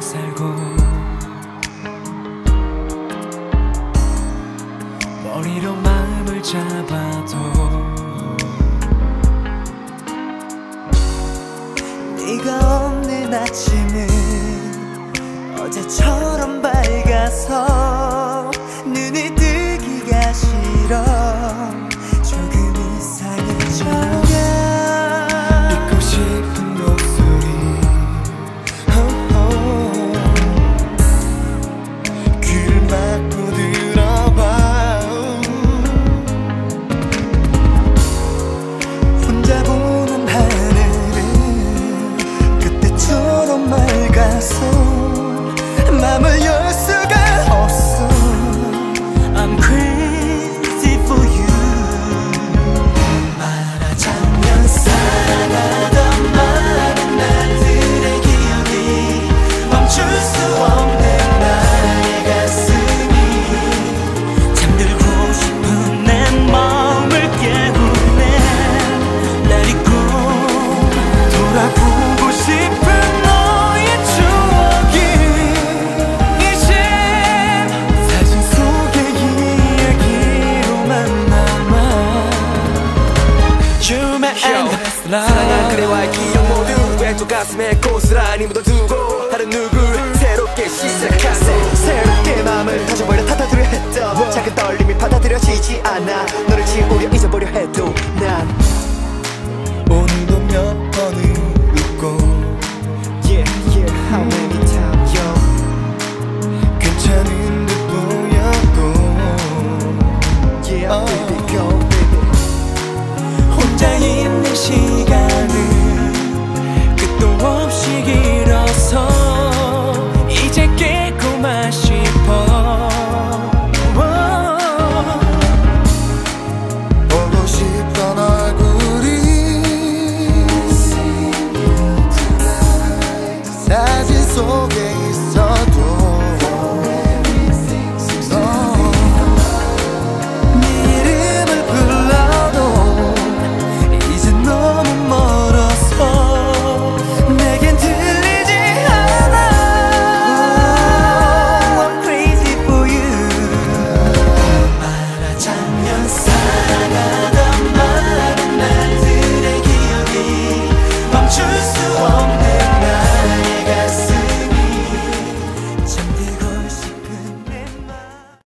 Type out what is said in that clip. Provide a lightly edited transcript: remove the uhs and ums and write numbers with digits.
살고 머리로 마음을 잡아도 네가 없는 아침은 어제처럼 밝아서 눈을 뜨기가 싫어. 조금 이상해져. 잊고 싶은 목소리 귀를 막고 들어봐. 혼자 보는 하늘은 그때처럼 맑아서 맘을 열 수가 없어. I'm crazy for you. 말하자면 사랑하던 많은 날들의 기억이 멈출 수 없는 나의 가슴이 잠들고 싶은 내 마음을 깨우네. Let it go. 돌아보고 싶은 사랑한 그대와의 기억 모두 왼쪽 가슴에 고스란히 묻어두고 다른 누굴 새롭게 시작하세. 새롭게 마음을 터져버려 탓하려 했던 작은 떨림이 받아들여지지 않아. 너를 지우려 잊어버려 해도 난 오늘도 몇 번을 웃고 Yeah, yeah, how many times, yo. 괜찮은 듯 보였고 Yeah, baby, go, baby. 혼자 있는 시간은 끝도 없이 길어서 이제 깨고만 싶어. 보고 싶던 얼굴이 사진 속에 있어.